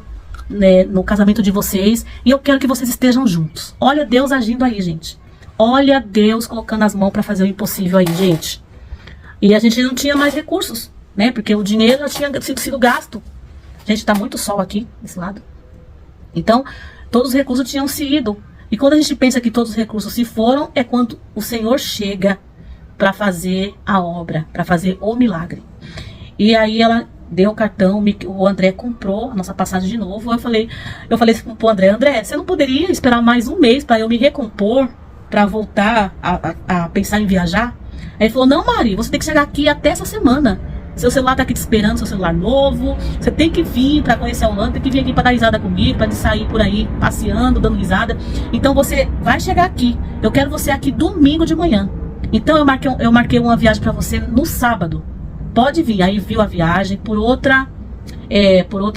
né, no casamento de vocês. E eu quero que vocês estejam juntos. Olha Deus agindo aí, gente. Olha Deus colocando as mãos para fazer o impossível aí, gente. E a gente não tinha mais recursos, né? Porque o dinheiro já tinha sido gasto. Gente, tá muito sol aqui, desse lado. Então, todos os recursos tinham se ido. E quando a gente pensa que todos os recursos se foram, é quando o Senhor chega para fazer a obra, para fazer o milagre. E aí ela deu o cartão, o André comprou a nossa passagem de novo. Eu falei assim pro André, você não poderia esperar mais um mês para eu me recompor, para voltar a pensar em viajar? Aí ele falou, não, Mari, você tem que chegar aqui até essa semana. Seu celular tá aqui te esperando, seu celular novo. Você tem que vir para conhecer a Holanda, tem que vir aqui para dar risada comigo, para sair por aí passeando, dando risada. Então você vai chegar aqui. Eu quero você aqui domingo de manhã. Então eu marquei uma viagem para você no sábado. pode vir. Aí viu a viagem por outra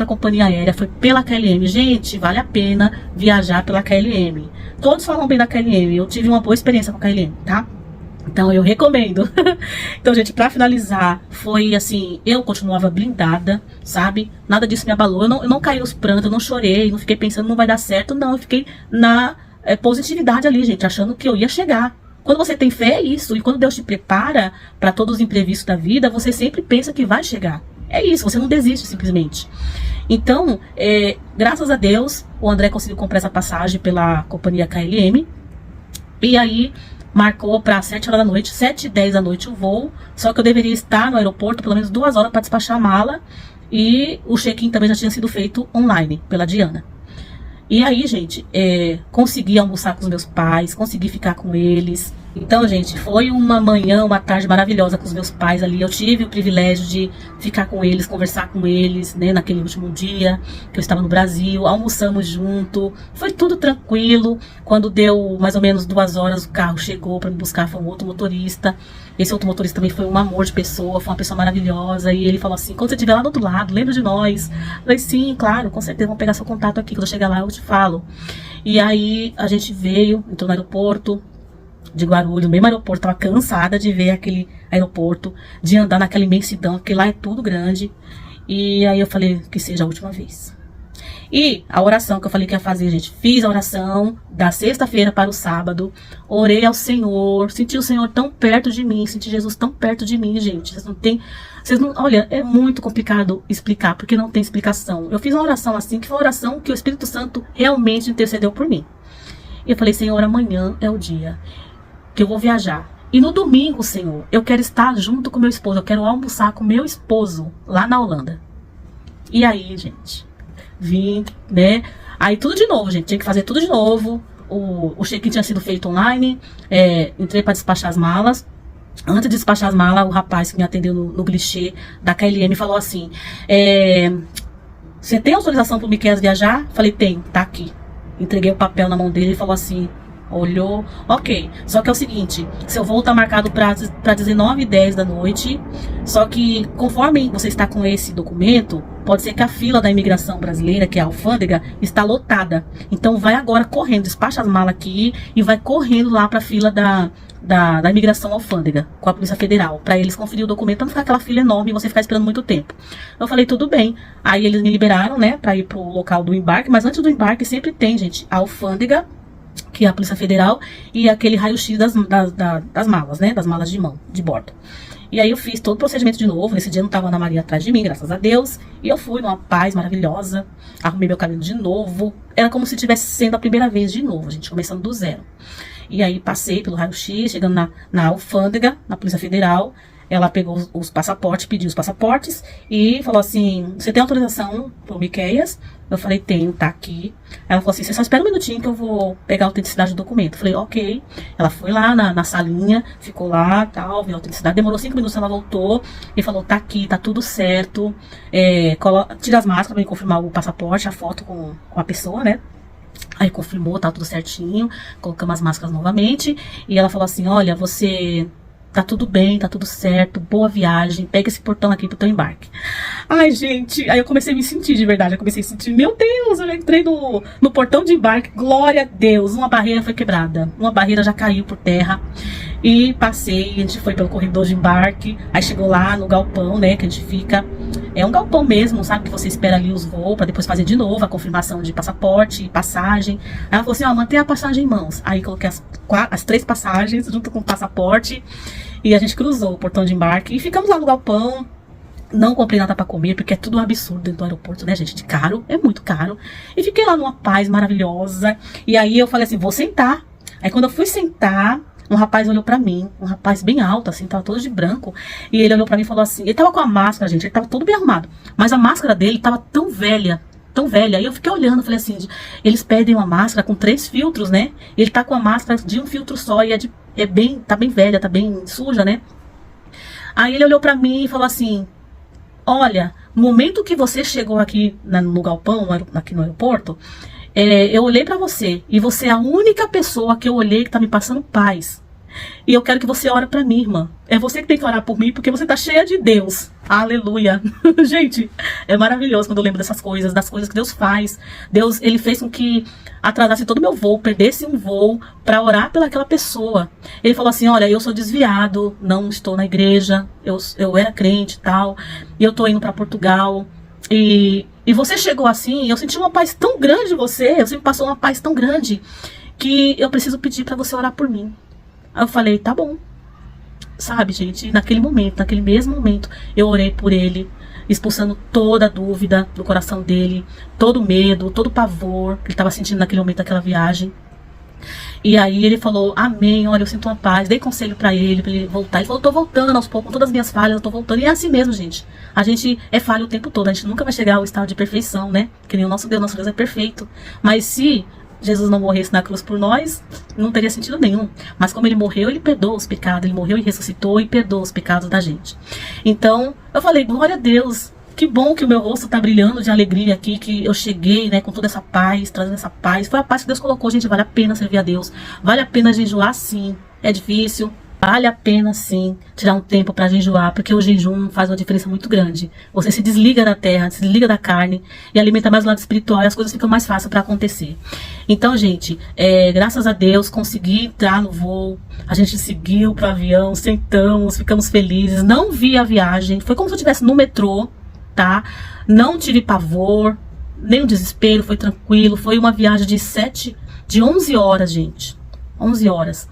companhia aérea, foi pela KLM. Gente, vale a pena viajar pela KLM. Todos falam bem da KLM, eu tive uma boa experiência com a KLM, tá? Então eu recomendo. Então, gente, pra finalizar, foi assim, eu continuava blindada, sabe? Nada disso me abalou, eu não caí nos prantos, eu não chorei, não fiquei pensando não vai dar certo, não, eu fiquei na positividade ali, gente, achando que eu ia chegar. Quando você tem fé é isso, e quando Deus te prepara para todos os imprevistos da vida, você sempre pensa que vai chegar. É isso, você não desiste simplesmente. Então, graças a Deus, o André conseguiu comprar essa passagem pela companhia KLM. E aí, marcou para 7 horas da noite, 7h10 da noite o voo. Só que eu deveria estar no aeroporto pelo menos 2 horas para despachar a mala. E o check-in também já tinha sido feito online, pela Diana. E aí, gente, consegui almoçar com os meus pais, consegui ficar com eles. Então, gente, foi uma manhã, uma tarde maravilhosa com os meus pais ali. Eu tive o privilégio de ficar com eles, conversar com eles, né, naquele último dia que eu estava no Brasil. Almoçamos junto, foi tudo tranquilo. Quando deu mais ou menos 2 horas, o carro chegou para me buscar, foi um outro motorista. Esse outro motorista também foi um amor de pessoa, foi uma pessoa maravilhosa. E ele falou assim, quando você estiver lá do outro lado, lembra de nós? Eu falei, sim, claro, com certeza, vamos pegar seu contato aqui. Quando eu chegar lá, eu te falo. E aí, a gente veio, entrou no aeroporto de Guarulhos, no mesmo aeroporto, tava cansada de ver aquele aeroporto, de andar naquela imensidão, porque lá é tudo grande. E aí eu falei que seja a última vez. E a oração que eu falei que ia fazer, gente, fiz a oração da sexta-feira para o sábado, orei ao Senhor, senti o Senhor tão perto de mim, senti Jesus tão perto de mim, gente. Olha, é muito complicado explicar, porque não tem explicação. Eu fiz uma oração assim, que foi uma oração que o Espírito Santo realmente intercedeu por mim. E eu falei, Senhor, amanhã é o dia que eu vou viajar. E no domingo, Senhor, eu quero estar junto com meu esposo, eu quero almoçar com meu esposo lá na Holanda. E aí, gente, vim, né? Aí tudo de novo, gente, tinha que fazer tudo de novo. O check-in tinha sido feito online, entrei para despachar as malas. Antes de despachar as malas, o rapaz que me atendeu no guichê da KLM falou assim, você tem autorização para o Miqueias viajar? Falei, tem, tá aqui. Entreguei o papel na mão dele e falou assim, olhou, ok, só que é o seguinte, seu voo tá marcado para 19h10 da noite, só que conforme você está com esse documento, pode ser que a fila da imigração brasileira, que é a alfândega, está lotada, então vai agora correndo, despacha as malas aqui e vai correndo lá para a fila da imigração alfândega, com a Polícia Federal, para eles conferir o documento, para não ficar aquela fila enorme e você ficar esperando muito tempo. Eu falei, tudo bem. Aí eles me liberaram, né, para ir pro local do embarque, mas antes do embarque sempre tem, gente, a alfândega, que é a Polícia Federal, e aquele raio-x das malas, né, das malas de mão, de bordo. E aí eu fiz todo o procedimento de novo, nesse dia não tava a Ana Maria atrás de mim, graças a Deus, e eu fui numa paz maravilhosa, arrumei meu cabelo de novo, era como se tivesse sendo a primeira vez de novo, gente, começando do zero. E aí passei pelo raio-x, chegando na alfândega, na Polícia Federal. Ela pegou os passaportes, pediu os passaportes e falou assim, você tem autorização pro Miqueias? Eu falei, tenho, tá aqui. Ela falou assim, você só espera um minutinho que eu vou pegar a autenticidade do documento. Eu falei, ok. Ela foi lá na salinha, ficou lá, tal, viu a autenticidade. Demorou 5 minutos, ela voltou e falou, tá aqui, tá tudo certo. Tira as máscaras pra me confirmar o passaporte, a foto com a pessoa, né? Aí confirmou, tá tudo certinho, colocamos as máscaras novamente. E ela falou assim, olha, você... tá tudo bem, tá tudo certo, boa viagem, pega esse portão aqui pro teu embarque. Ai, gente, aí eu comecei a me sentir de verdade, eu comecei a sentir, meu Deus, eu entrei no portão de embarque, glória a Deus, uma barreira foi quebrada, uma barreira já caiu por terra, e passei, a gente foi pelo corredor de embarque, aí chegou lá no galpão, né, que a gente fica, é um galpão mesmo, sabe, que você espera ali os voos, pra depois fazer de novo a confirmação de passaporte e passagem. Aí ela falou assim, ó, mantenha a passagem em mãos. Aí coloquei as 3 passagens junto com o passaporte, e a gente cruzou o portão de embarque e ficamos lá no galpão. Não comprei nada pra comer, porque é tudo um absurdo dentro do aeroporto, né, gente? De caro, é muito caro. E fiquei lá numa paz maravilhosa. E aí eu falei assim, vou sentar. Aí quando eu fui sentar, um rapaz olhou pra mim, um rapaz bem alto, assim, tava todo de branco. E ele olhou pra mim e falou assim, ele tava com a máscara, gente, ele tava todo bem arrumado. Mas a máscara dele tava tão velha. Aí eu fiquei olhando, falei assim, eles pedem uma máscara com 3 filtros, né? Ele tá com a máscara de um filtro só e tá bem velha, tá bem suja, né? Aí ele olhou pra mim e falou assim, olha, no momento que você chegou aqui no galpão, aqui no aeroporto, eu olhei pra você e você é a única pessoa que eu olhei que tá me passando paz. E eu quero que você ore para mim, irmã. É você que tem que orar por mim, porque você tá cheia de Deus. Aleluia. Gente, é maravilhoso quando eu lembro dessas coisas, das coisas que Deus faz. Deus, ele fez com que atrasasse todo o meu voo, perdesse um voo para orar pelaquela pessoa. Ele falou assim, olha, eu sou desviado, não estou na igreja, eu era crente e tal, e eu tô indo para Portugal. E você chegou assim, eu senti uma paz tão grande de você, você me passou uma paz tão grande, que eu preciso pedir para você orar por mim. Aí eu falei, tá bom. Sabe, gente, naquele momento, naquele mesmo momento, eu orei por ele, expulsando toda a dúvida do coração dele, todo o medo, todo o pavor que ele estava sentindo naquele momento daquela viagem. E aí ele falou, amém, olha, eu sinto uma paz. Dei conselho pra ele voltar. Ele falou, tô voltando aos poucos, com todas as minhas falhas, eu tô voltando. E é assim mesmo, gente. A gente é falho o tempo todo, a gente nunca vai chegar ao estado de perfeição, né? Que nem o nosso Deus é perfeito. Mas se Jesus não morresse na cruz por nós, não teria sentido nenhum. Mas como ele morreu, ele perdoa os pecados. Ele morreu e ressuscitou e perdoa os pecados da gente. Então, eu falei, glória a Deus. Que bom que o meu rosto tá brilhando de alegria aqui, que eu cheguei, né, com toda essa paz, trazendo essa paz. Foi a paz que Deus colocou, gente, vale a pena servir a Deus. Vale a pena jejuar, sim. É difícil, vale a pena, sim, tirar um tempo para jejuar, porque o jejum faz uma diferença muito grande. Você se desliga da terra, se desliga da carne e alimenta mais o lado espiritual e as coisas ficam mais fáceis para acontecer. Então, gente, graças a Deus, consegui entrar no voo, a gente seguiu pro avião, sentamos, ficamos felizes, não vi a viagem, foi como se eu estivesse no metrô, tá? Não tive pavor, nem desespero, foi tranquilo. Foi uma viagem de 11 horas, gente. 11 horas.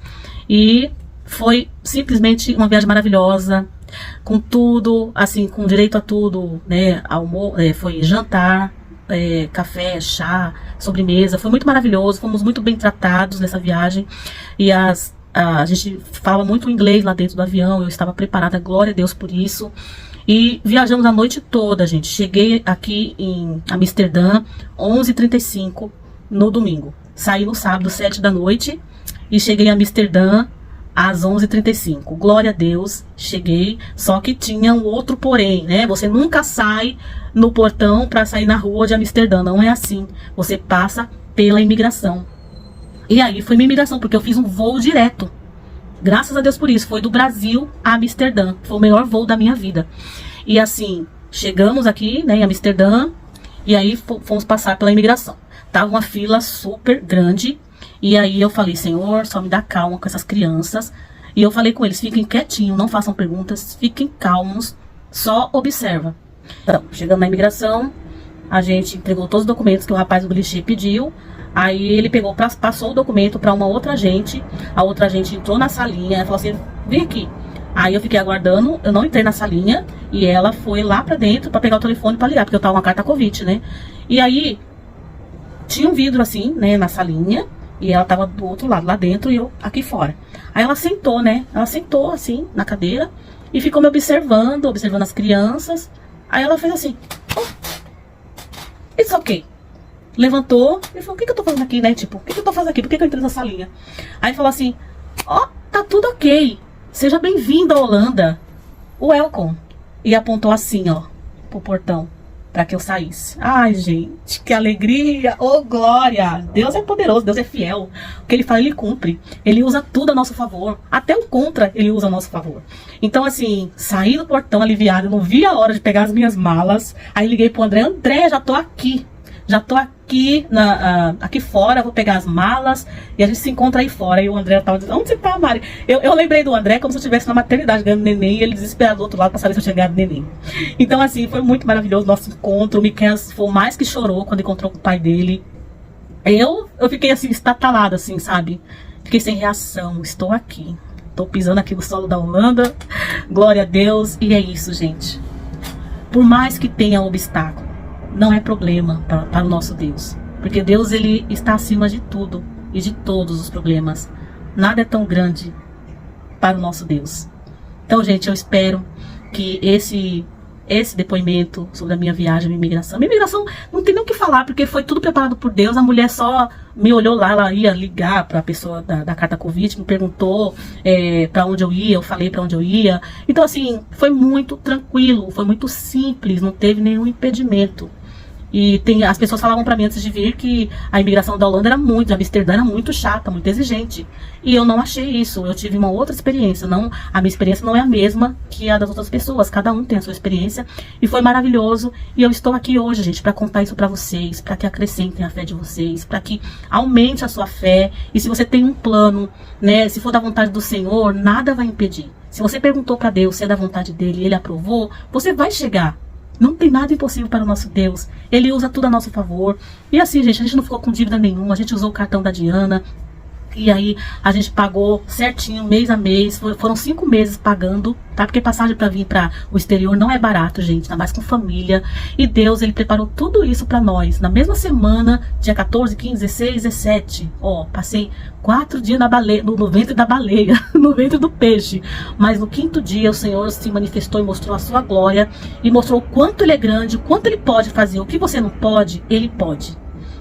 E foi simplesmente uma viagem maravilhosa, com tudo, assim, com direito a tudo, né? Foi jantar, café, chá, sobremesa. Foi muito maravilhoso, fomos muito bem tratados nessa viagem. E a gente falava muito inglês lá dentro do avião, eu estava preparada, glória a Deus por isso. E viajamos a noite toda, gente. Cheguei aqui em Amsterdã, 11h35 no domingo. Saí no sábado, 7 da noite. E cheguei em Amsterdã às 11h35. Glória a Deus, cheguei. Só que tinha um outro porém, né? Você nunca sai no portão para sair na rua de Amsterdã. Não é assim. Você passa pela imigração. E aí foi minha imigração, porque eu fiz um voo direto. Graças a Deus por isso, foi do Brasil a Amsterdã, foi o melhor voo da minha vida. E assim, chegamos aqui, né, em Amsterdã, e aí fomos passar pela imigração. Tava uma fila super grande, e aí eu falei, Senhor, só me dá calma com essas crianças. E eu falei com eles, fiquem quietinhos, não façam perguntas, fiquem calmos, só observa. Então, chegando na imigração, a gente entregou todos os documentos que o rapaz do guichê pediu. Aí ele passou o documento para uma outra agente. A outra agente entrou na salinha. Ela falou assim, vem aqui. Aí eu fiquei aguardando. Eu não entrei na salinha. E ela foi lá para dentro para pegar o telefone para ligar. Porque eu tava com uma carta Covid, né? E aí tinha um vidro assim, né, na salinha. E ela tava do outro lado, lá dentro, e eu aqui fora. Aí ela sentou, né? Ela sentou assim, na cadeira. E ficou me observando as crianças. Aí ela fez assim, oh, it's okay. Levantou e falou, o que eu tô fazendo aqui, né? Tipo, o que eu tô fazendo aqui? Por que eu entrei nessa salinha? Aí falou assim, ó, tá tudo ok. Seja bem-vindo à Holanda. Welcome. E apontou assim, ó, pro portão, pra que eu saísse. Ai, gente, que alegria. Oh, glória. Deus é poderoso, Deus é fiel. O que ele fala, ele cumpre. Ele usa tudo a nosso favor. Até o contra, ele usa a nosso favor. Então, assim, saí do portão aliviado, não vi a hora de pegar as minhas malas. Aí liguei pro André, André, já tô aqui. Já tô aqui, aqui fora, vou pegar as malas e a gente se encontra aí fora. E o André tava dizendo, onde você tá, Mari? Eu lembrei do André como se eu estivesse na maternidade ganhando neném e ele desesperado do outro lado pra saber se eu tinha ganhado neném. Então, assim, foi muito maravilhoso o nosso encontro. O Miquel foi o mais que chorou quando encontrou com o pai dele. Eu fiquei, assim, estatalada, assim, sabe? Fiquei sem reação. Estou aqui. Tô pisando aqui no solo da Holanda. Glória a Deus. E é isso, gente. Por mais que tenha obstáculo, não é problema para o nosso Deus. Porque Deus, ele está acima de tudo e de todos os problemas. Nada é tão grande para o nosso Deus. Então, gente, eu espero que esse depoimento sobre a minha viagem, minha imigração. Minha imigração não tem nem o que falar, porque foi tudo preparado por Deus. A mulher só me olhou lá, ela ia ligar para a pessoa da carta Covid, me perguntou para onde eu ia, eu falei para onde eu ia. Então, assim, foi muito tranquilo, foi muito simples, não teve nenhum impedimento. E as pessoas falavam para mim antes de vir que a imigração da Holanda era muito, Amsterdã era muito chata, muito exigente. E eu não achei isso. Eu tive uma outra experiência. A minha experiência não é a mesma que a das outras pessoas. Cada um tem a sua experiência. E foi maravilhoso. E eu estou aqui hoje, gente, para contar isso para vocês, para que acrescentem a fé de vocês, para que aumente a sua fé. E se você tem um plano, né, se for da vontade do Senhor, nada vai impedir. Se você perguntou para Deus se é da vontade dele e ele aprovou, você vai chegar. Não tem nada impossível para o nosso Deus. Ele usa tudo a nosso favor. E assim, gente, a gente não ficou com dívida nenhuma. A gente usou o cartão da Diana. E aí a gente pagou certinho, mês a mês. Foram 5 meses pagando, tá? Porque passagem para vir para o exterior não é barato, gente. Ainda mais com família. E Deus, ele preparou tudo isso para nós. Na mesma semana, dia 14, 15, 16, 17. Ó, passei 4 dias na baleia, no ventre da baleia, no ventre do peixe. Mas no 5º dia o Senhor se manifestou e mostrou a sua glória. E mostrou o quanto ele é grande, o quanto ele pode fazer. O que você não pode, ele pode.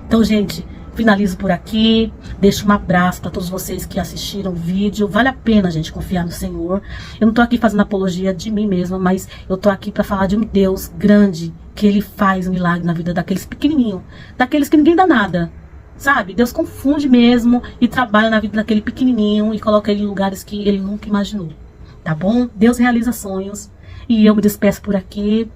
Então, gente, finalizo por aqui. Deixo um abraço para todos vocês que assistiram o vídeo. Vale a pena, gente, confiar no Senhor. Eu não tô aqui fazendo apologia de mim mesma, mas eu tô aqui para falar de um Deus grande, que ele faz um milagre na vida daqueles pequenininhos, daqueles que ninguém dá nada. Sabe? Deus confunde mesmo e trabalha na vida daquele pequenininho e coloca ele em lugares que ele nunca imaginou. Tá bom? Deus realiza sonhos. E eu me despeço por aqui.